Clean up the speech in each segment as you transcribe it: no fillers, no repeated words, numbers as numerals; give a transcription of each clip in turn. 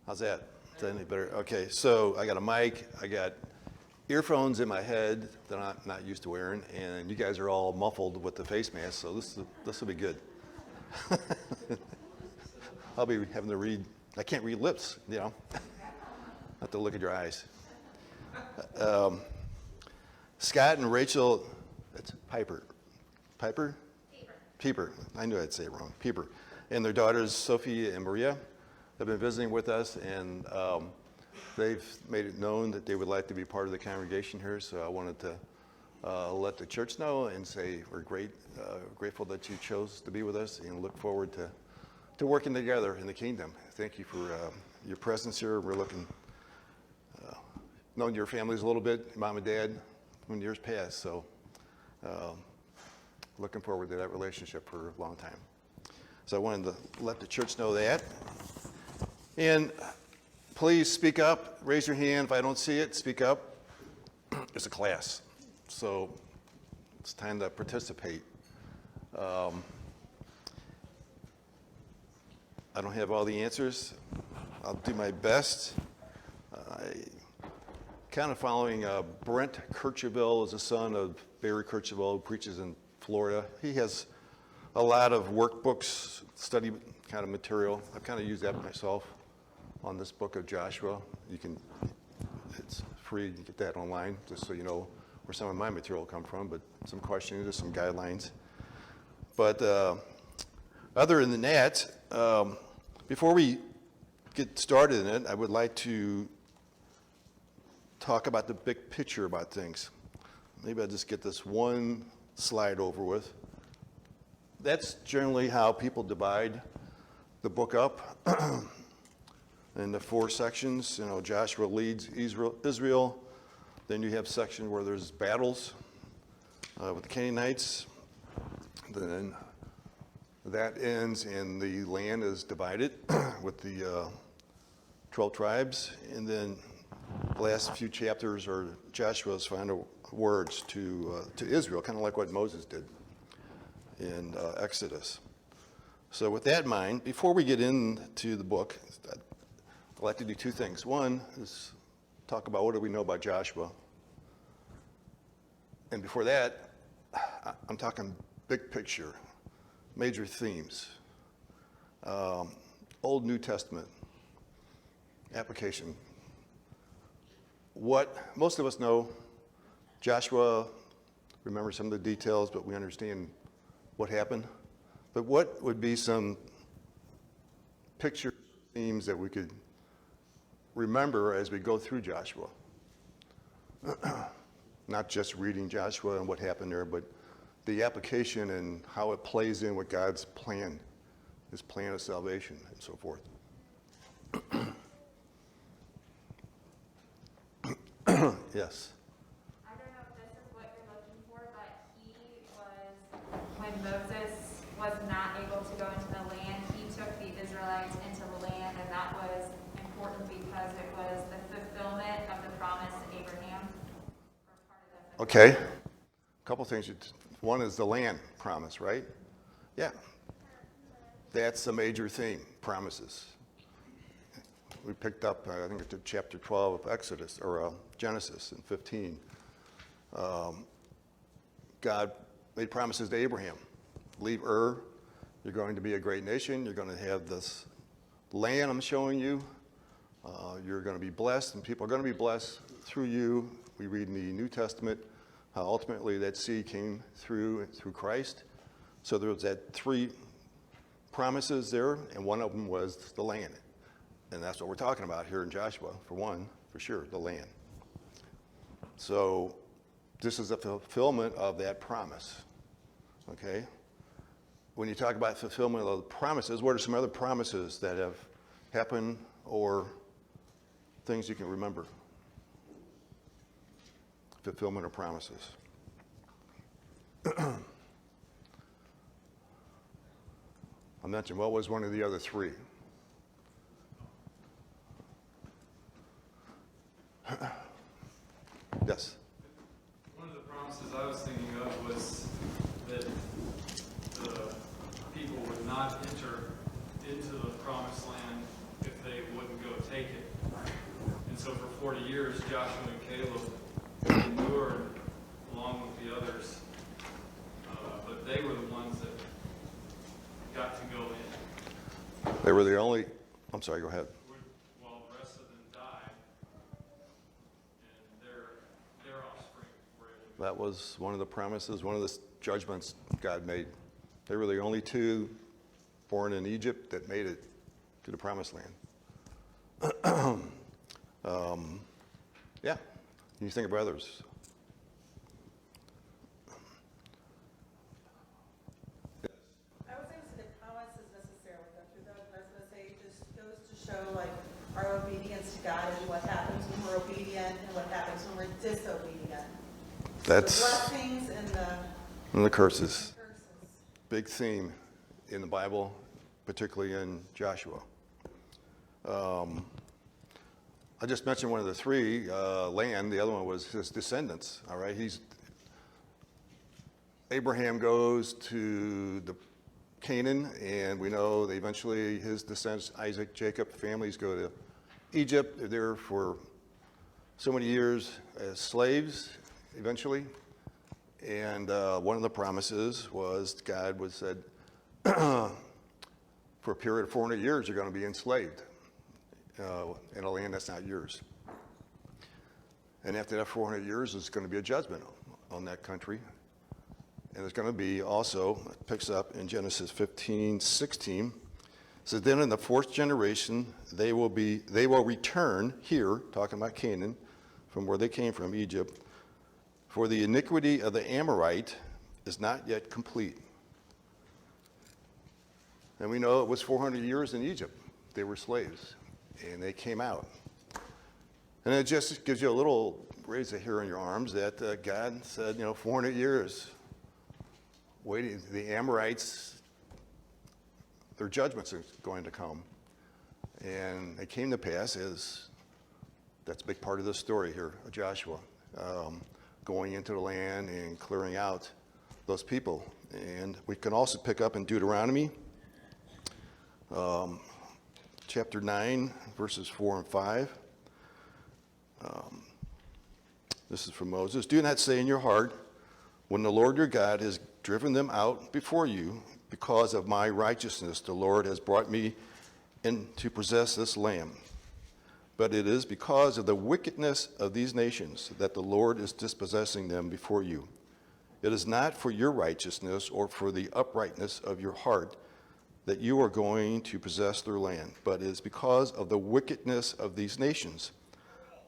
How's that? Is that any better? Okay, so I got a mic, I got earphones in my head that I'm not used to wearing, and you guys are all muffled with the face mask, so this will be good. I'll be having to read. I can't read lips, you know. I have to look at your eyes. Scott and Rachel, it's Piper. Piper? Pieper. I knew I'd say it wrong. Pieper. And their daughters, Sophie and Maria, have been visiting with us, and they've made it known that they would like to be part of the congregation here, so I wanted to let the church know and say we're grateful that you chose to be with us and look forward to working together in the kingdom. Thank you for your presence here. We're known your families a little bit, mom and dad, when years past, so looking forward to that relationship for a long time. So I wanted to let the church know that. And please speak up, raise your hand. If I don't see it, speak up. It's a class, so it's time to participate. I don't have all the answers. I'll do my best. Kind of following Brent Kircheville is the son of Barry Kircheville, who preaches in Florida. He has a lot of workbooks, study kind of material. I've kind of used that myself on this book of Joshua. It's free, you can get that online, just so you know where some of my material will come from, but some questions, some guidelines. But other than that, before we get started in it, I would like to talk about the big picture about things. Maybe I'll just get this one slide over with. That's generally how people divide the book up in the 4 sections. You know, Joshua leads Israel. Then you have section where there's battles with the Canaanites. Then that ends and the land is divided with the 12 tribes. And then the last few chapters are Joshua's final words to Israel, kind of like what Moses did in Exodus. So with that in mind, before we get into the book, I'd like to do 2 things. One is talk about what do we know about Joshua. And before that, I'm talking big picture, major themes, Old New Testament application. What most of us know, Joshua, remember some of the details, but we understand what happened. But what would be some picture themes that we could remember as we go through Joshua? Not just reading Joshua and what happened there, but the application and how it plays in with God's plan, his plan of salvation and so forth. Yes. I don't know if this is what you're looking for, but when Moses was not able to go into the land, he took the Israelites into the land, and that was important because it was the fulfillment of the promise to Abraham. Okay. A couple things. One is the land promise, right? Yeah. That's a major theme, promises. We picked up, I think it's chapter 12 of Exodus, or Genesis in 15. God made promises to Abraham. Leave Ur, you're going to be a great nation, you're going to have this land I'm showing you, you're going to be blessed, and people are going to be blessed through you. We read in the New Testament how ultimately that seed came through Christ. So there was that 3 promises there, and one of them was the land. And that's what we're talking about here in Joshua, for one, for sure, the land. So this is a fulfillment of that promise, okay? When you talk about fulfillment of the promises, what are some other promises that have happened or things you can remember? Fulfillment of promises. I mentioned, what was one of the other 3? Yes. One of the promises I was thinking of was that the people would not enter into the promised land if they wouldn't go take so for 40 years, Joshua and Caleb endured along with the others, but they were the ones that got to go in. They were the only, I'm sorry, go ahead. While the rest of them died, and their offspring were able to. That was one of the promises, one of the judgments God made. They were the only two born in Egypt that made it to the promised land. Yeah, you think of others. I was going to say the promise is necessarily go through that, but I was going to say it just goes to show like our obedience to God and what happens when we're obedient and what happens when we're disobedient. That's The blessings and the curses. curses. Big theme in the Bible, particularly in Joshua. I just mentioned one of the three, land. The other one was his descendants. All right, Abraham goes to the Canaan, and we know that eventually his descendants, Isaac, Jacob, families go to Egypt. They're there for so many years as slaves, eventually. And one of the promises was God was said, for a period of 400 years, you're going to be enslaved in a land that's not yours. And after that 400 years, there's going to be a judgment on that country. And there's going to be also, it picks up in Genesis 15:16, it says, then in the fourth generation, they will return here, talking about Canaan, from where they came from, Egypt, for the iniquity of the Amorite is not yet complete. And we know it was 400 years in Egypt. They were slaves, and they came out. And it just gives you a little raise a hair on your arms that God said, 400 years waiting. The Amorites, their judgments are going to come. And it came to pass as, that's a big part of the story here, of Joshua, going into the land and clearing out those people. And we can also pick up in Deuteronomy, chapter 9, verses 4 and 5. This is from Moses. Do not say in your heart, when the Lord your God has driven them out before you, because of my righteousness, the Lord has brought me in to possess this land. But it is because of the wickedness of these nations that the Lord is dispossessing them before you. It is not for your righteousness or for the uprightness of your heart that you are going to possess their land, but it is because of the wickedness of these nations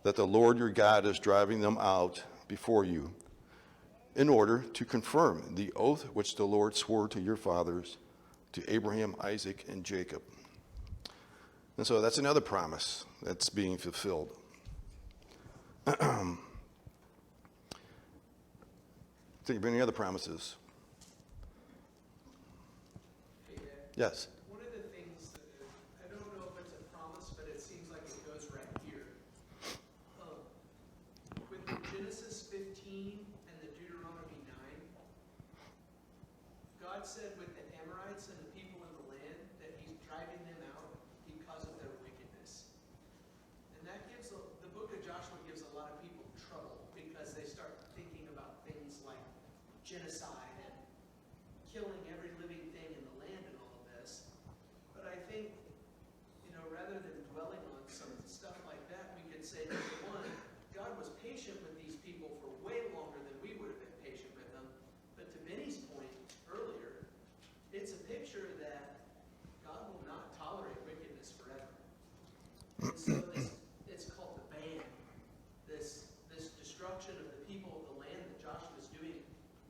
that the Lord your God is driving them out before you, in order to confirm the oath which the Lord swore to your fathers, to Abraham, Isaac, and Jacob. And so that's another promise that's being fulfilled. Think of any other promises? Yes. One of the things that I don't know if it's a promise, but it seems like it goes right here. With the Genesis 15 and the Deuteronomy 9, God said with the Amorites and the people in the land that he's driving them out because of their wickedness. And that gives, the book of Joshua gives a lot of people trouble because they start thinking about things like genocide and killing every living thing in the land and all of this. But I think, rather than dwelling on some stuff like that, we could say, number one, God was patient with these people for way longer than we would have been patient with them. But to Benny's point earlier, it's a picture that God will not tolerate wickedness forever. And so it's called the ban. This destruction of the people of the land that Joshua was doing,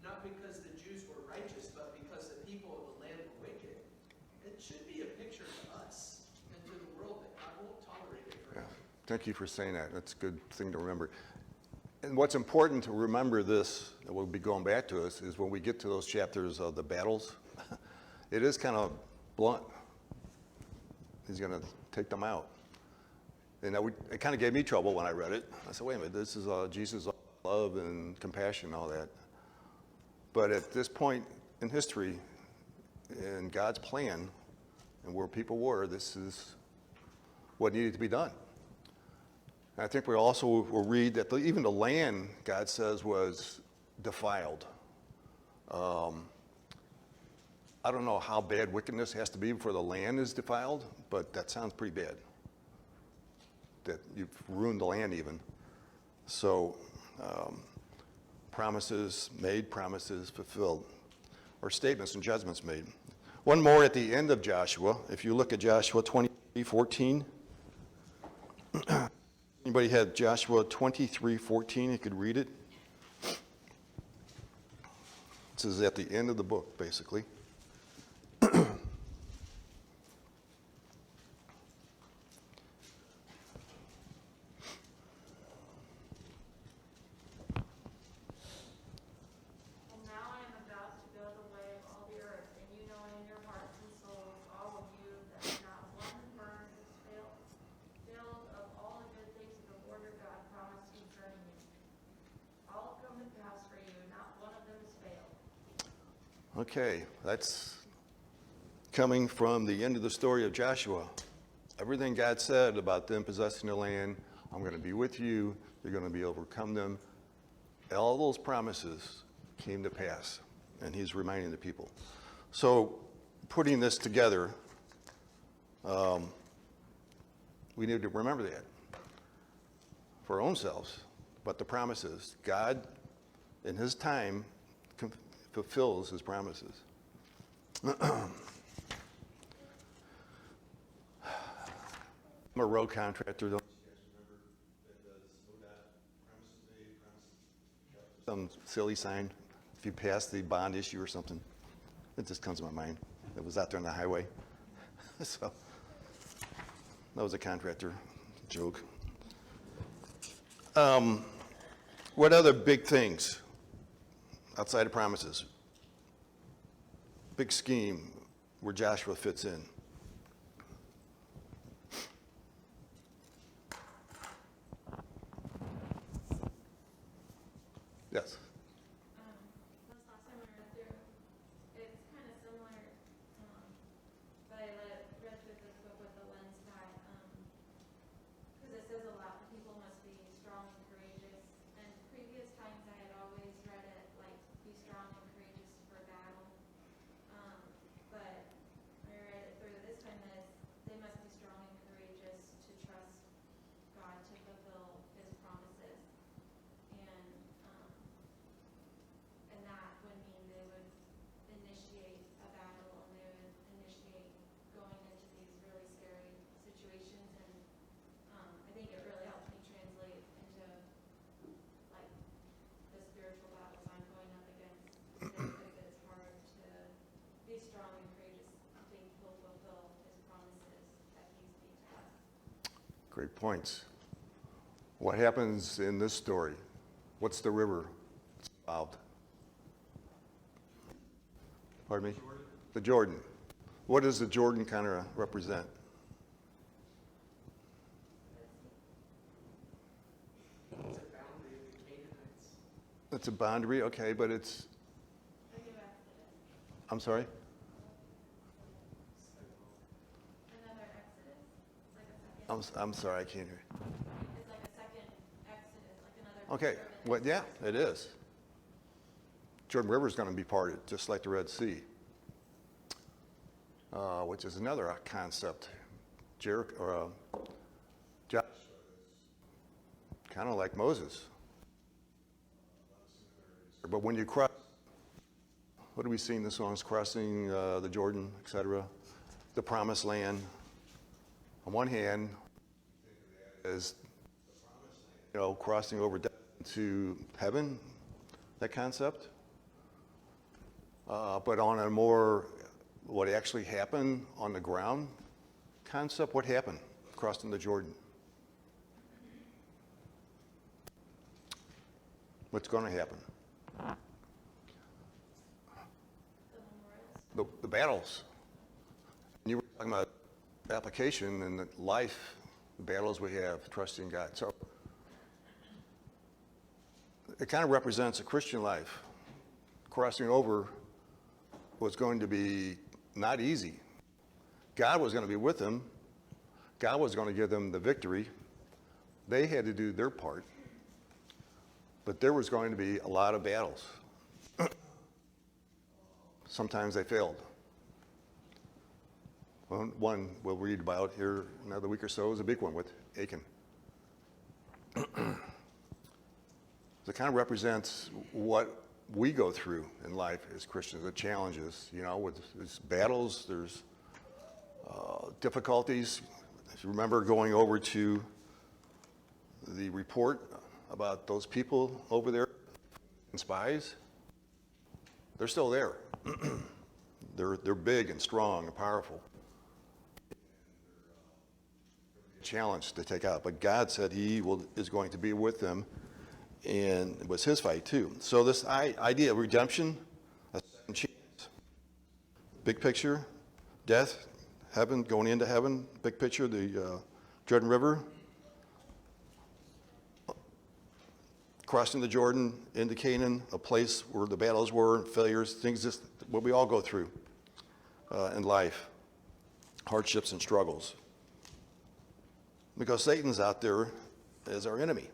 not because the Jews were righteous, but because the people of the land were wicked. It should be a picture to us and to the world that God won't tolerate it Yeah. forever. Thank you for saying that. That's a good thing to remember. And what's important to remember this, that we'll be going back to us, is when we get to those chapters of the battles, it is kind of blunt. He's going to take them out. And it kind of gave me trouble when I read it. I said, wait a minute, this is Jesus' love and compassion and all that. But at this point in history, in God's plan, and where people were, this is what needed to be done. And I think we also will read that even the land, God says, was defiled. I don't know how bad wickedness has to be before the land is defiled, but that sounds pretty bad. That you've ruined the land even. So, promises made, promises fulfilled, or statements and judgments made. One more at the end of Joshua. If you look at Joshua 23:14. Anybody had Joshua 23:14? You could read it. This is at the end of the book, basically. And now I am about to build the way of all the earth, and you know in your hearts and souls, all of you, that not one word is failed of all the good things the Lord your God promised concerning you. All come to pass for you, not one of them has failed. Okay, that's coming from the end of the story of Joshua. Everything God said about them possessing the land, I'm going to be with you, you're going to be overcome them. All those promises came to pass, and he's reminding the people. So, putting this together, we need to remember that for our own selves. But the promises, God, in his time, fulfills his promises. I'm a road contractor, don't some silly sign, if you pass the bond issue or something. It just comes to my mind. It was out there on the highway. So, that was a contractor joke. What other big things outside of promises? Big scheme where Joshua fits in. Yes. This last time I read through, it's kind of similar, but I read through this book with the lens that, because it says a lot, people must be strong and courageous. And previous times I had always read it like, be strong and courageous for battle. But when I read it through this time, that they must be strong and courageous to trust God to fulfill his promises. And that would mean they would initiate a battle, and they would initiate going into these really scary situations. And I think it really helped me translate into like the spiritual battles I'm going up against, because it's hard to be strong and courageous. I think he'll fulfill his promises that he's made to us. Great points. What happens in this story? What's the river that's involved? Pardon me? The Jordan. What does the Jordan kind of represent? It's a boundary of the Canaanites. It's a boundary, okay, but it's, The new Exodus. I'm sorry? Another Exodus? It's like a second. I'm sorry, I can't hear. It's like a second Exodus, like another. Okay, well, yeah, it is. Jordan River is going to be parted, just like the Red Sea, which is another concept. Joshua, kind of like Moses. But when you cross, what do we see in the songs? Crossing the Jordan, etc., the Promised Land. On one hand, is crossing over to heaven, that concept. But on a more, what actually happened on the ground concept, what happened crossing the Jordan? What's going to happen? The battles. You were talking about application and the life, the battles we have, trusting God. So it kind of represents a Christian life. Crossing over was going to be not easy. God was going to be with them. God was going to give them the victory. They had to do their part, but there was going to be a lot of battles. Sometimes they failed. One we'll read about here another week or so is a big one with Achan. It kind of represents what we go through in life as Christians, the challenges, with there's battles, there's difficulties. If you remember going over to the report about those people over there, spies, they're still there. They're big and strong and powerful. Challenge to take out, but God said He is going to be with them, and it was His fight too. So this idea of redemption, a second chance, big picture, death, heaven, going into heaven, big picture, the Jordan River, crossing the Jordan into Canaan, a place where the battles were, failures, things just what we all go through in life, hardships and struggles. Because Satan's out there as our enemy.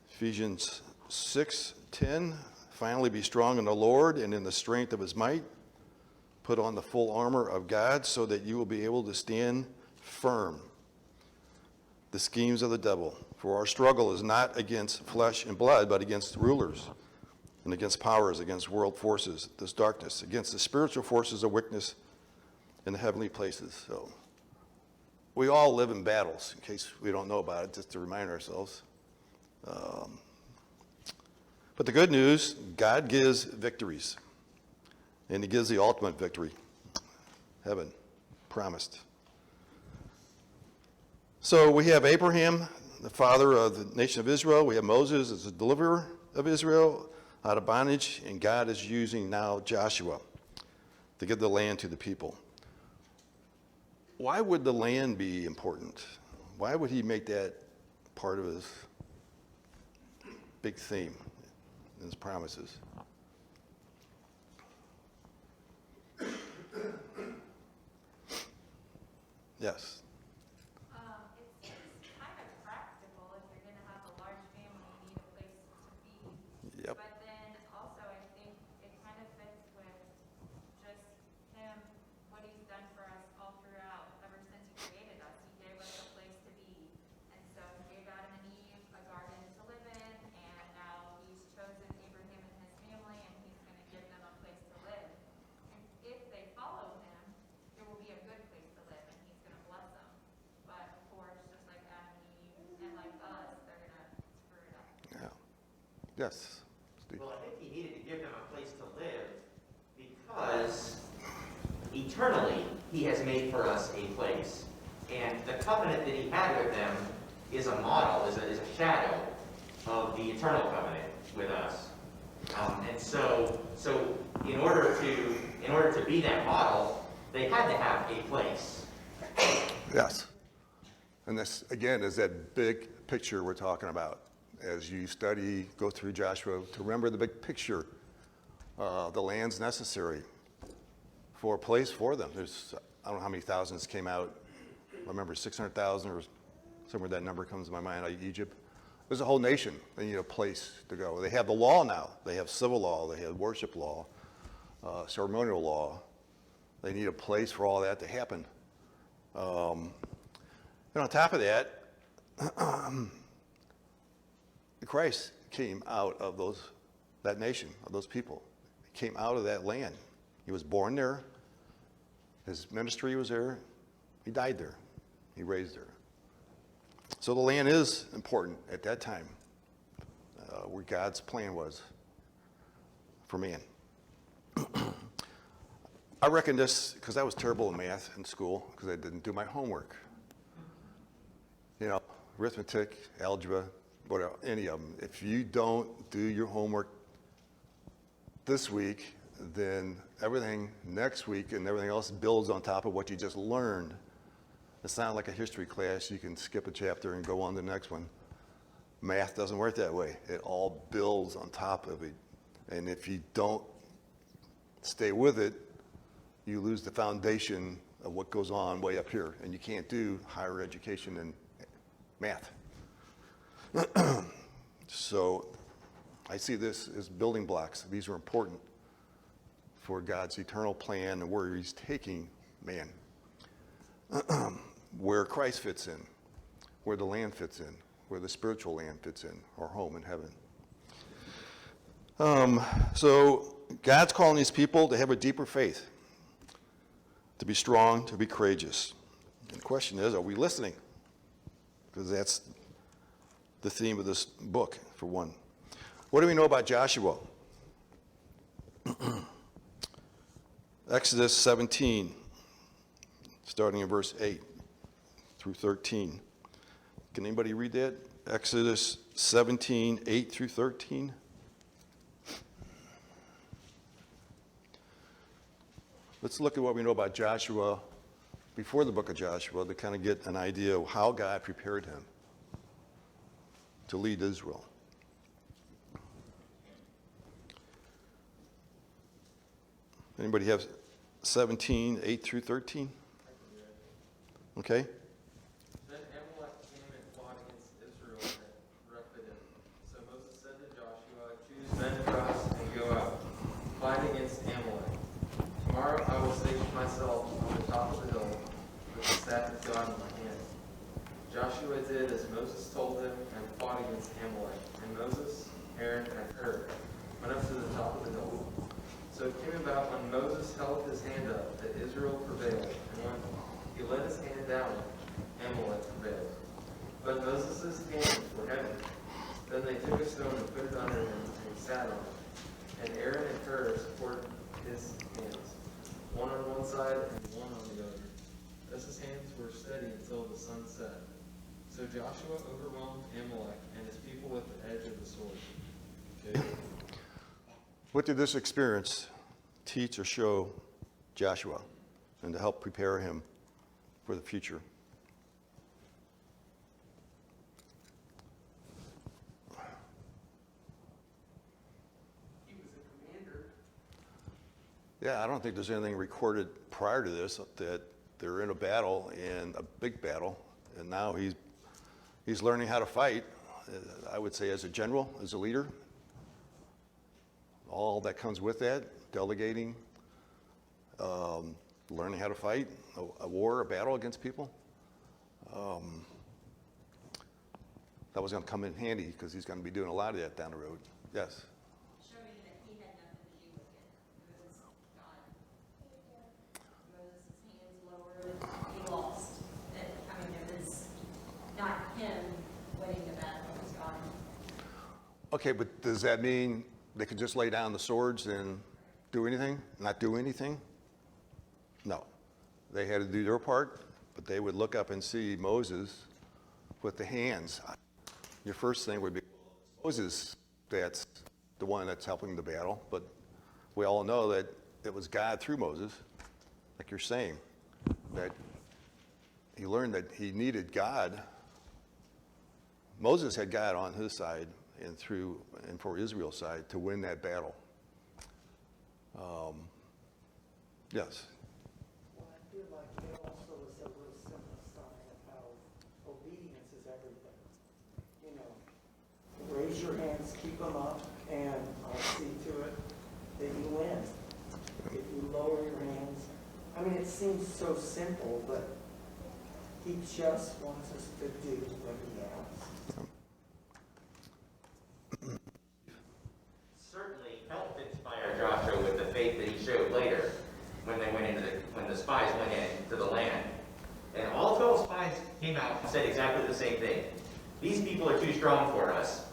Ephesians 6:10, finally be strong in the Lord and in the strength of His might. Put on the full armor of God so that you will be able to stand firm the schemes of the devil. For our struggle is not against flesh and blood, but against rulers and against powers, against world forces, this darkness, against the spiritual forces of wickedness in the heavenly places. So we all live in battles, in case we don't know about it, just to remind ourselves. But the good news, God gives victories. And He gives the ultimate victory. Heaven, promised. So we have Abraham, the father of the nation of Israel. We have Moses as the deliverer of Israel out of bondage. And God is using now Joshua to give the land to the people. Why would the land be important? Why would He make that part of His big theme, His promises? Yes. It seems kind of practical if you're gonna have a large family, you need a place to be. Yep. But then also I think it kind of fits with just Him, what He's done for us all throughout, ever since He created us. He gave us a place to be. And so He gave Adam and Eve a garden to live in, and now He's chosen Abraham and his family, and He's gonna give them a place to live. And if they follow Him, it will be a good place to live, and He's gonna bless them. But of course, just like Adam and Eve, and like us, they're gonna screw it up. Yeah. Yes. Steve. Well, I think He needed to give them a place to live because eternally He has made for us a place. And the covenant that He had with them is a model, is a shadow of the eternal covenant with us. And so in order to be that model, they had to have a place. Yes. And this, again, is that big picture we're talking about. As you study, go through Joshua, to remember the big picture. The land's necessary for a place for them. There's, I don't know how many thousands came out. I remember 600,000 or somewhere that number comes to my mind, like Egypt. There's a whole nation. They need a place to go. They have the law now. They have civil law. They have worship law, ceremonial law. They need a place for all that to happen. And on top of that, Christ came out of that nation, of those people. He came out of that land. He was born there. His ministry was there. He died there. He raised there. So the land is important at that time, where God's plan was for man. I reckon this, because I was terrible in math in school, because I didn't do my homework. Arithmetic, algebra, whatever, any of them. If you don't do your homework this week, then everything next week and everything else builds on top of what you just learned. It's not like a history class. You can skip a chapter and go on to the next one. Math doesn't work that way. It all builds on top of it. And if you don't stay with it, you lose the foundation of what goes on way up here, and you can't do higher education and math. So I see this as building blocks. These are important for God's eternal plan and where he's taking man. Where Christ fits in, where the land fits in, where the spiritual land fits in, our home in heaven. So God's calling these people to have a deeper faith, to be strong, to be courageous. And the question is, are we listening? Because that's the theme of this book, for one. What do we know about Joshua? Exodus 17, starting in verse 8 through 13. Can anybody read that? Exodus 17, 8 through 13. Let's look at what we know about Joshua before the book of Joshua to kind of get an idea of how God prepared him to lead Israel. Anybody have 17, 8 through 13? Okay. Then Amalek came and fought against Israel at Rephidim. So Moses said to Joshua, choose men for us and go out, fight against Amalek. Tomorrow I will station myself on the top of the hill with the staff of God in my hand. Joshua did as Moses told him and fought against Amalek. And Moses, Aaron, and Hur went up to the top of the hill. So it came about when Moses held his hand up that Israel prevailed, and when he let his hand down, Amalek prevailed. But Moses' hands were heavy. Then they took a stone and put it under him, and he sat on it. And Aaron and Hur supported his hands, one on one side and one on the other. Thus his hands were steady until the sun set. So Joshua overwhelmed Amalek and his people with the edge of the sword. Okay. What did this experience teach or show Joshua and to help prepare him for the future? He was a commander. Yeah, I don't think there's anything recorded prior to this that they're in a battle, and a big battle, and now he's learning how to fight, I would say, as a general, as a leader. All that comes with that, delegating, learning how to fight, a war, a battle against people. That was going to come in handy because he's going to be doing a lot of that down the road. Yes? Showing that he had nothing to do with it. It was God. Moses' hands lowered, he lost. It was not him winning the battle, it was God. Okay, but does that mean they could just lay down the swords and do anything, not do anything? No. They had to do their part, but they would look up and see Moses with the hands. Your first thing would be, Moses, that's the one that's helping the battle, but we all know that it was God through Moses, like you're saying, that he learned that he needed God. Moses had God on his side and for Israel's side to win that battle. Yes. Well, I feel like it also is a real simple sign of how obedience is everything. You know, raise your hands, keep them up, and I'll see to it that you win. If you lower your hands, I mean, it seems so simple, but he just wants us to do what he asks. Certainly helped inspire Joshua with the faith that he showed later when the spies went into the land. And all 12 spies came out and said exactly the same thing. These people are too strong for us.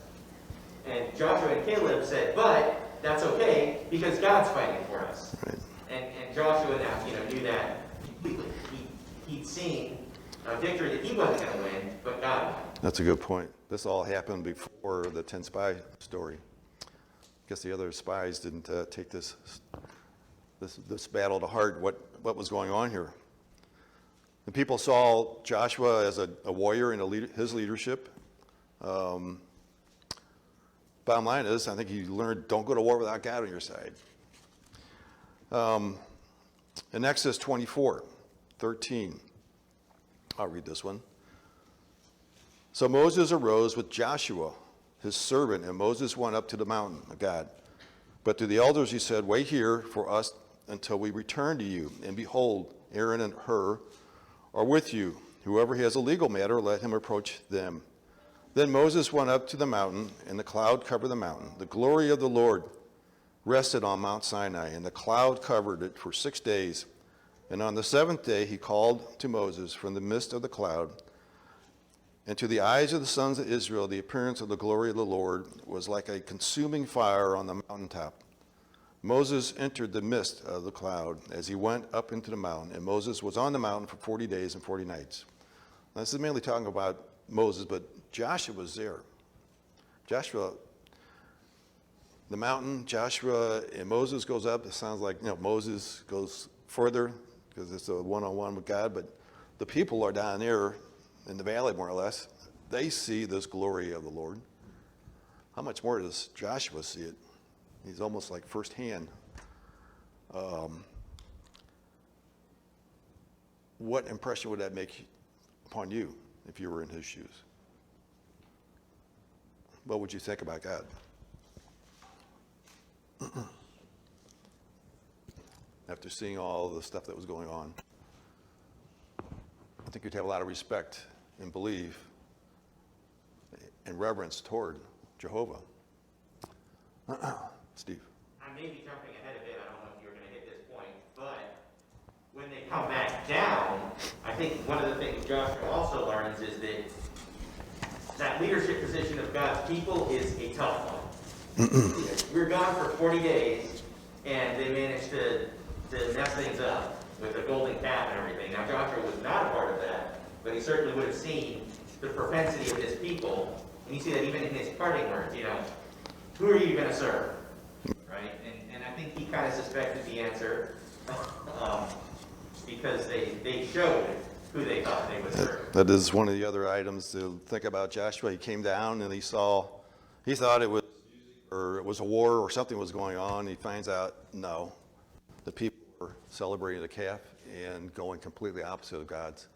And Joshua and Caleb said, but that's okay because God's fighting for us. Right. And Joshua now, knew that completely. He'd seen a victory that he wasn't going to win, but God won. That's a good point. This all happened before the 10 spy story. I guess the other spies didn't take this battle to heart, what was going on here. The people saw Joshua as a warrior in his leadership. Bottom line is, I think he learned, don't go to war without God on your side. In Exodus 24, 13. I'll read this one. So Moses arose with Joshua, his servant, and Moses went up to the mountain of God. But to the elders he said, wait here for us until we return to you. And behold, Aaron and Hur are with you. Whoever has a legal matter, let him approach them. Then Moses went up to the mountain, and the cloud covered the mountain. The glory of the Lord rested on Mount Sinai, and the cloud covered it for 6 days. And on the seventh day he called to Moses from the midst of the cloud. And to the eyes of the sons of Israel, the appearance of the glory of the Lord was like a consuming fire on the mountaintop. Moses entered the midst of the cloud as he went up into the mountain, and Moses was on the mountain for 40 days and 40 nights. Now, this is mainly talking about Moses, but Joshua was there. Joshua, the mountain, Joshua and Moses goes up. It sounds like, Moses goes further because it's a one-on-one with God, but the people are down there in the valley, more or less. They see this glory of the Lord. How much more does Joshua see it? He's almost like firsthand. What impression would that make upon you if you were in his shoes? What would you think about God? After seeing all the stuff that was going on, I think you'd have a lot of respect and belief and reverence toward Jehovah. Steve. I may be jumping ahead a bit, I don't know if you were going to hit this point, but when they come back down, I think one of the things Joshua also learns is that leadership position of God's people is a tough one. We were gone for 40 days, and they managed to mess things up with the golden calf and everything. Now, Joshua was not a part of that, but he certainly would have seen the propensity of his people, and you see that even in his parting words, who are you going to serve? Right? And I think he kind of suspected the answer because they showed who they thought they would serve. That is one of the other items to think about Joshua. He came down and he thought it was a war or something was going on. He finds out, no, the people were celebrating the calf and going completely opposite of God's.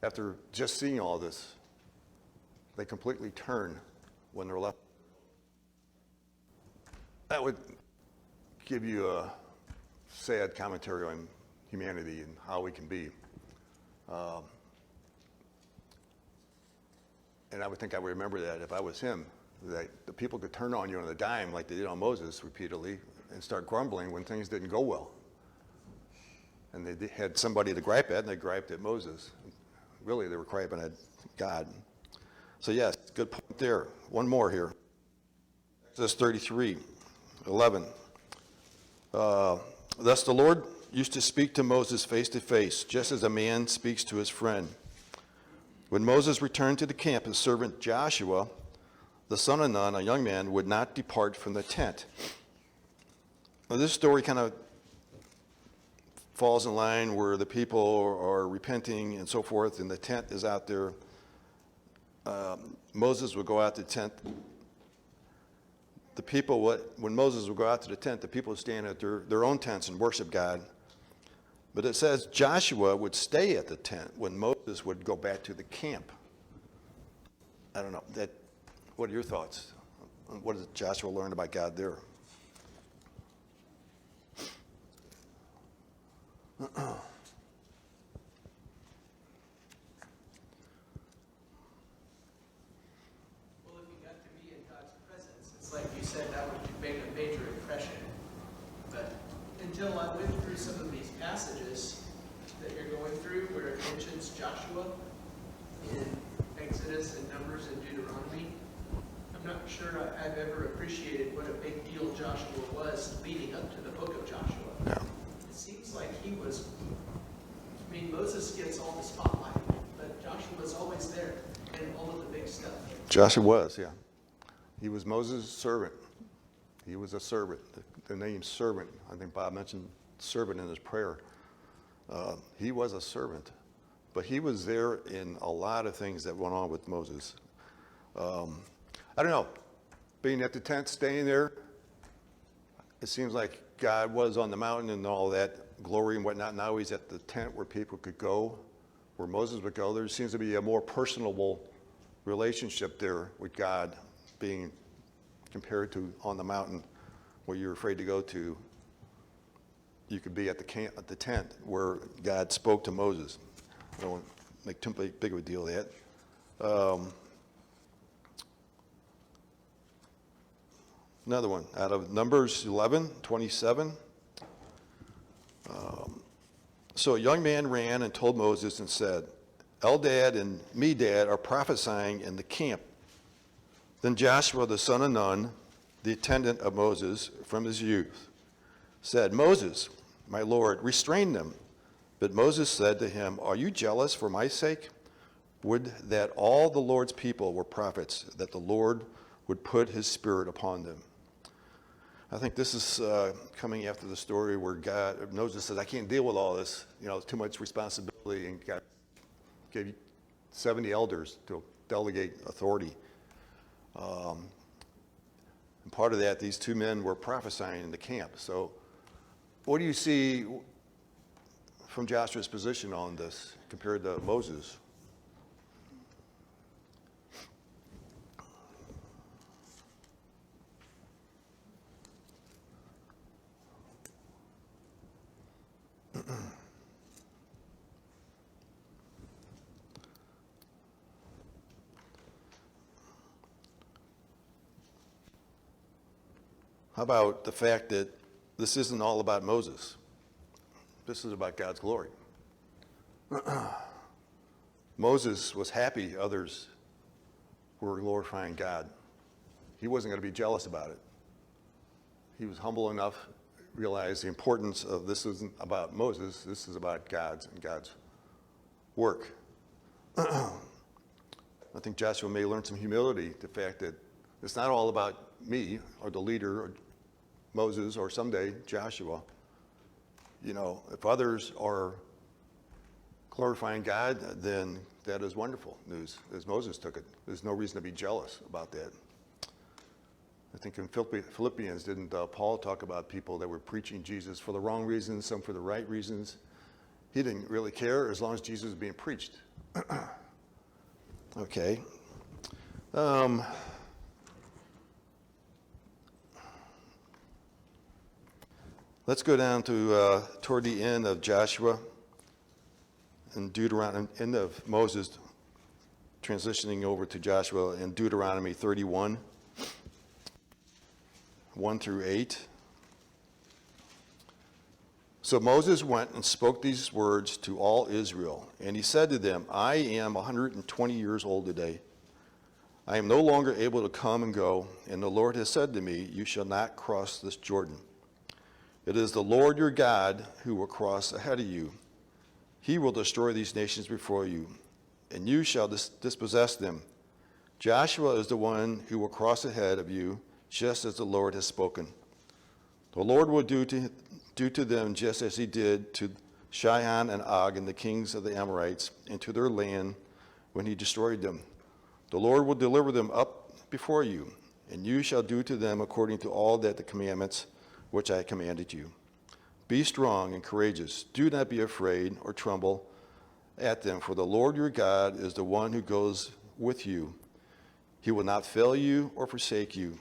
After just seeing all this, they completely turn when they're left. That would give you a sad commentary on humanity and how we can be. And I would think I would remember that if I was him, that the people could turn on you on a dime like they did on Moses repeatedly and start grumbling when things didn't go well. And they had somebody to gripe at, and they griped at Moses. Really, they were griping at God. So yes, good point there. One more here. Exodus 33:11. Thus the Lord used to speak to Moses face to face, just as a man speaks to his friend. When Moses returned to the camp, his servant Joshua, the son of Nun, a young man, would not depart from the tent. Now, this story kind of falls in line where the people are repenting and so forth, and the tent is out there. Moses would go out to the tent. The people, when Moses would go out to the tent, the people would stand at their own tents and worship God. But it says Joshua would stay at the tent when Moses would go back to the camp. I don't know. What are your thoughts? What does Joshua learn about God there? Well, if you got to be in God's presence, it's like you said, that would make a major impression. But until I went through some of these passages that you're going through, where it mentions Joshua in Exodus and Numbers and Deuteronomy, I'm not sure I've ever appreciated what a big deal Joshua was leading up to the book of Joshua. Yeah. It seems like he was, Moses gets all the spotlight, but Joshua was always there in all of the big stuff. Joshua was, yeah. He was Moses' servant. He was a servant. The name servant, I think Bob mentioned servant in his prayer. He was a servant, but he was there in a lot of things that went on with Moses. I don't know, being at the tent, staying there, it seems like God was on the mountain and all that. glory and whatnot. Now he's at the tent where people could go, where Moses would go. There seems to be a more personable relationship there with God being compared to on the mountain where you're afraid to go to. You could be at the camp, at the tent where God spoke to Moses. I don't want to make too big of a deal of that. Another one out of Numbers 11:27. So a young man ran and told Moses and said, Eldad and Medad are prophesying in the camp. Then Joshua the son of Nun, the attendant of Moses from his youth, said, Moses, my Lord, restrain them. But Moses said to him, are you jealous for my sake? Would that all the Lord's people were prophets, that the Lord would put his spirit upon them. I think this is coming after the story where Moses says, I can't deal with all this. It's too much responsibility, and God gave 70 elders to delegate authority. And part of that, these two men were prophesying in the camp. So what do you see from Joshua's position on this compared to Moses? How about the fact that this isn't all about Moses? This is about God's glory. Moses was happy others were glorifying God. He wasn't going to be jealous about it. He was humble enough, realized the importance of this isn't about Moses, this is about God's and God's work. I think Joshua may learn some humility, the fact that it's not all about me or the leader or Moses or someday Joshua. If others are glorifying God, then that is wonderful news, as Moses took it. There's no reason to be jealous about that. I think in Philippians, didn't Paul talk about people that were preaching Jesus for the wrong reasons, some for the right reasons? He didn't really care as long as Jesus was being preached. Okay. Let's go down to toward the end of Joshua and Deuteronomy, end of Moses transitioning over to Joshua in Deuteronomy 31, 1 through 8. So Moses went and spoke these words to all Israel, and he said to them, I am 120 years old today. I am no longer able to come and go, and the Lord has said to me, you shall not cross this Jordan. It is the Lord your God who will cross ahead of you. He will destroy these nations before you, and you shall dispossess them. Joshua is the one who will cross ahead of you, just as the Lord has spoken. The Lord will do to them just as he did to Sihon and Og and the kings of the Amorites into their land when he destroyed them. The Lord will deliver them up before you, and you shall do to them according to all that the commandments which I commanded you. Be strong and courageous. Do not be afraid or tremble at them, for the Lord your God is the one who goes with you. He will not fail you or forsake you.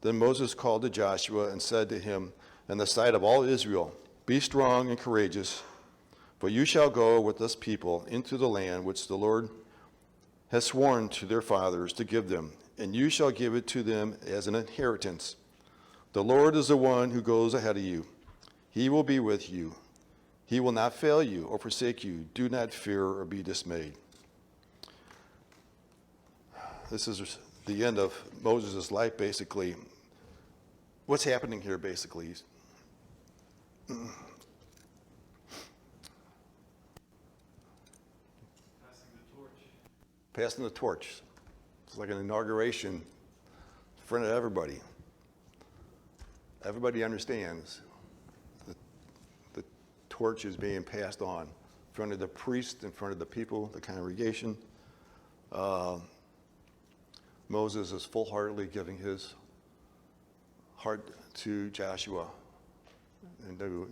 Then Moses called to Joshua and said to him in the sight of all Israel, be strong and courageous, for you shall go with this people into the land which the Lord has sworn to their fathers to give them, and you shall give it to them as an inheritance. The Lord is the one who goes ahead of you. He will be with you. He will not fail you or forsake you. Do not fear or be dismayed. This is the end of Moses' life, basically. What's happening here, basically? Passing the torch. Passing the torch. It's like an inauguration in front of everybody. Everybody understands that the torch is being passed on in front of the priest, in front of the people, the congregation. Moses is full-heartedly giving his heart to Joshua and to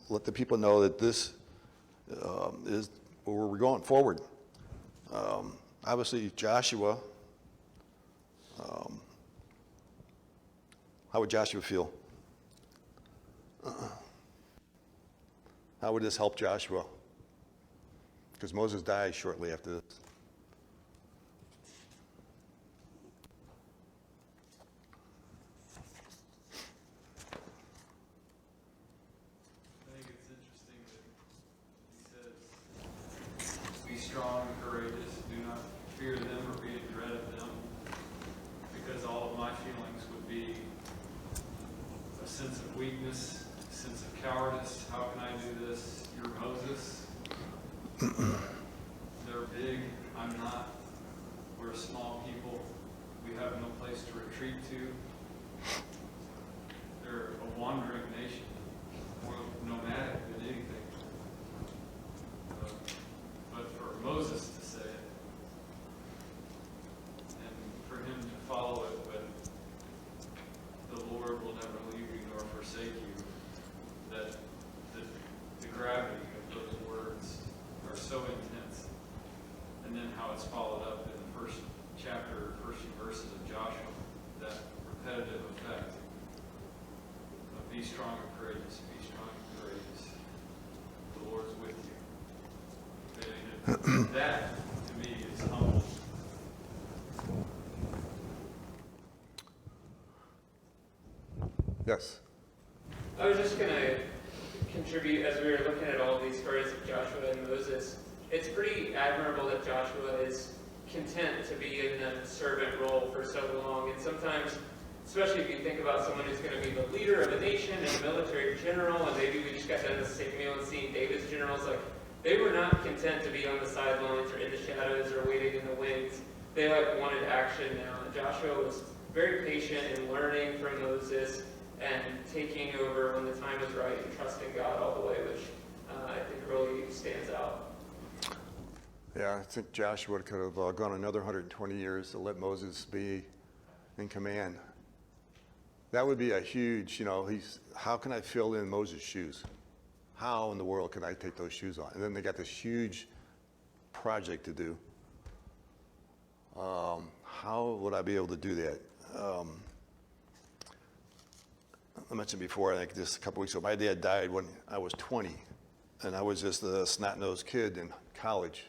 let the people know that this is where we're going forward. Obviously, Joshua, how would Joshua feel? How would this help Joshua? Because Moses died shortly after this. I think it's interesting that he says, be strong and courageous, do not fear them or be in dread of them, because all of my feelings would be a sense of weakness, a sense of cowardice. How can I do this? You're Moses. They're big, I'm not. We're a small people. We have no place to retreat to. They're a wandering nation, more nomadic than anything. But for Moses to say it, and for him to follow it, but the Lord will never leave you nor forsake you, that the gravity of those words are so intense. And then how it's followed up in the first chapter, first few verses of Joshua, that repetitive effect of be strong and courageous, be strong and courageous. The Lord's with you. And that, to me, is humble. Yes. I was just going to contribute, as we were looking at all these stories of Joshua and Moses, it's pretty admirable that Joshua is content to be in the servant role for so long. And sometimes, especially if you think about someone who's going to be the leader of a nation and a military general, and maybe we just got done with Samuel and seeing David's generals, like, they were not content to be on the sidelines or in the shadows or waiting in the wings. They wanted action now. And Joshua was very patient in learning from Moses and taking over when the time was right and trusting God all the way, which I think really stands out. Yeah, I think Joshua could have gone another 120 years to let Moses be in command. That would be a huge, how can I fill in Moses' shoes? How in the world can I take those shoes on? And then they got this huge project to do. How would I be able to do that? I mentioned before, I think just a couple weeks ago, my dad died when I was 20, and I was just a snot-nosed kid in college.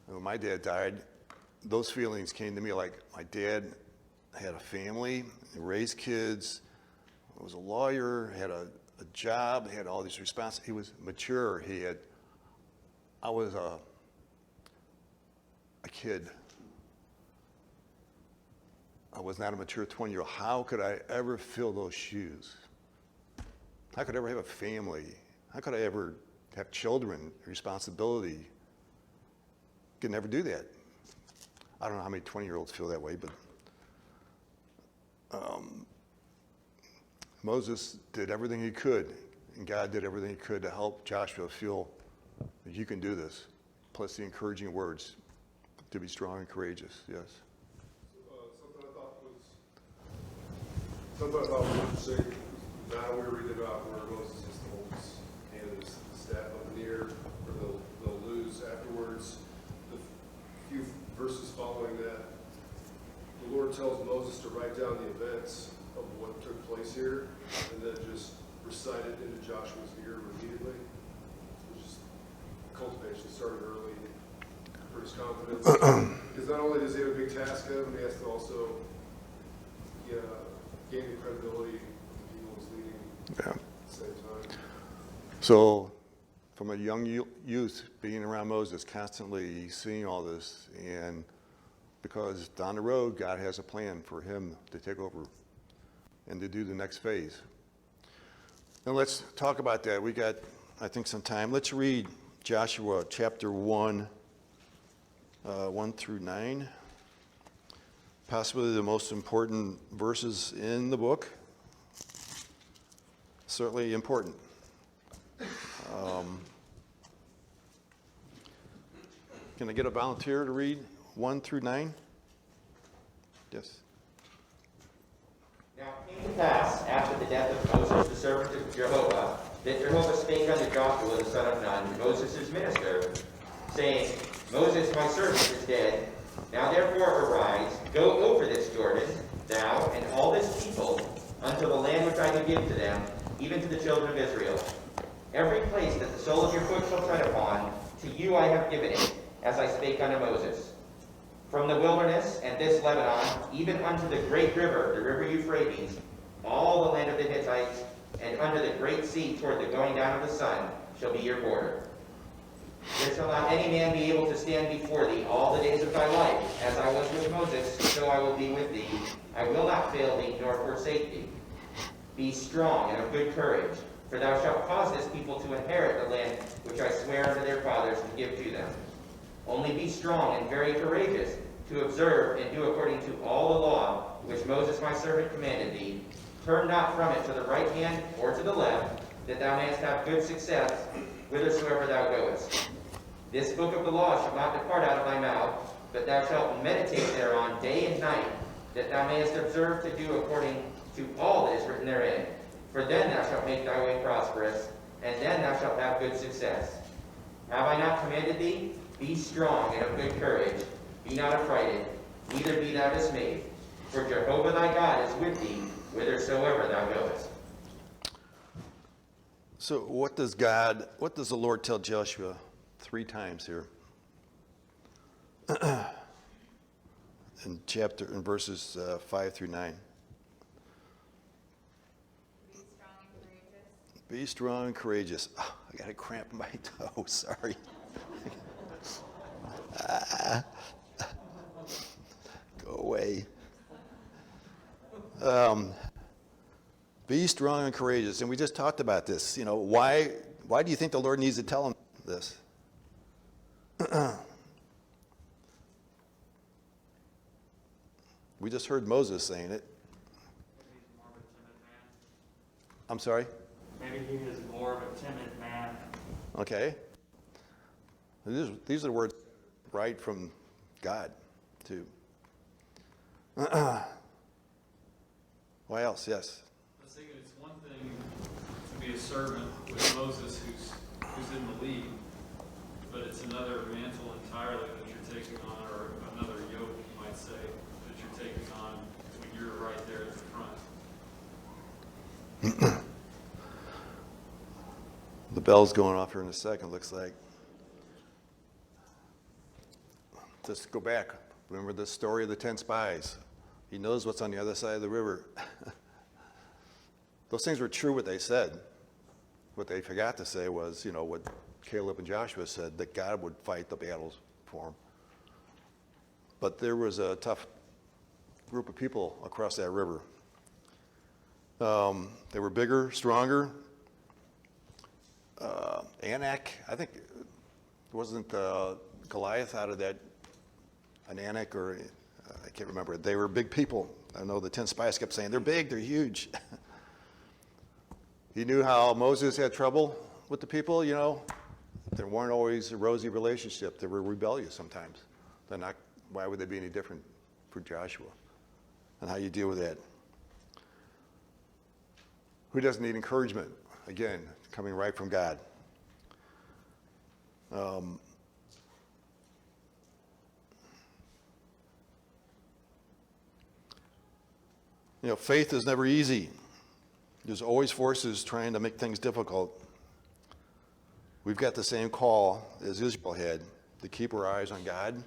And when my dad died, those feelings came to me like my dad had a family, he raised kids, was a lawyer, had a job, had all these responsibilities. He was mature. I was a kid. I was not a mature 20-year-old. How could I ever fill those shoes? How could I ever have a family? How could I ever have children, responsibility? Could never do that. I don't know how many 20-year-olds feel that way, but Moses did everything he could, and God did everything he could to help Joshua feel that you can do this, plus the encouraging words to be strong and courageous. Yes. Something I thought was interesting, now we're reading about where Moses just holds and his staff up in the air, or they'll lose afterwards. The few verses following that, the Lord tells Moses to write down the events of what took place here, and then just recite it into Joshua's ear repeatedly. It's just cultivation started early for his confidence. Because not only does he have a big task ahead of him, he has to also gain the credibility of the people he's leading at the same time. So, from a young youth being around Moses, constantly seeing all this, and because down the road, God has a plan for him to take over and to do the next phase. And let's talk about that. We got, I think, some time. Let's read Joshua chapter 1, 1 through 9. Possibly the most important verses in the book. Certainly important. Can I get a volunteer to read 1 through 9? Yes. Now it came to pass, after the death of Moses, the servant of Jehovah, that Jehovah spake unto Joshua the son of Nun, Moses' minister, saying, Moses my servant is dead. Now therefore arise, go over this Jordan, thou and all this people, unto the land which I do give to them, even to the children of Israel. Every place that the sole of your foot shall tread upon, to you I have given it, as I spake unto Moses. From the wilderness and this Lebanon, even unto the great river, the river Euphrates, all the land of the Hittites, and unto the great sea toward the going down of the sun, shall be your border. There shall not any man be able to stand before thee all the days of thy life. As I was with Moses, so I will be with thee. I will not fail thee, nor forsake thee. Be strong and of good courage, for thou shalt cause this people to inherit the land which I swear unto their fathers to give to them. Only be strong and very courageous, to observe and do according to all the law which Moses my servant commanded thee. Turn not from it to the right hand or to the left, that thou mayest have good success whithersoever thou goest. This book of the law shall not depart out of thy mouth, but thou shalt meditate thereon day and night, that thou mayest observe to do according to all that is written therein. For then thou shalt make thy way prosperous, and then thou shalt have good success. Have I not commanded thee? Be strong and of good courage. Be not affrighted, neither be thou dismayed. For Jehovah thy God is with thee, whithersoever thou goest. So what does the Lord tell Joshua 3 times here? in verses 5 through 9. Be strong and courageous. Be strong and courageous. Oh, I got a cramp in my toe, sorry. Go away. Be strong and courageous. And we just talked about this. You know, why do you think the Lord needs to tell him this? We just heard Moses saying it. Maybe he's more of a timid man. I'm sorry? Maybe he is more of a timid man. Okay. These are the words right from God, too. Why else? Yes. I was thinking it's one thing to be a servant with Moses who's in the lead, but it's another mantle entirely that you're taking on, or another yoke, you might say, that you're taking on when you're right there at the front. The bell's going off here in a second, looks like. Just go back. Remember the story of the 10 spies. He knows what's on the other side of the river. Those things were true what they said. What they forgot to say was, what Caleb and Joshua said, that God would fight the battles for them. But there was a tough group of people across that river. They were bigger, stronger. Anak, I think, wasn't Goliath out of that, an Anak, or I can't remember. They were big people. I know the 10 spies kept saying, they're big, they're huge. He knew how Moses had trouble with the people, There weren't always a rosy relationship. They were rebellious sometimes. Why would they be any different for Joshua? And how you deal with that. Who doesn't need encouragement? Again, coming right from God. Faith is never easy. There's always forces trying to make things difficult. We've got the same call as Israel had, to keep our eyes on God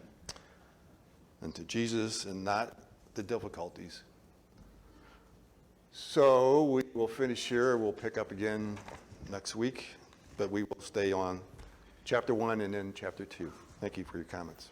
and to Jesus and not the difficulties. So we will finish here. We'll pick up again next week, but we will stay on chapter 1 and then chapter 2. Thank you for your comments.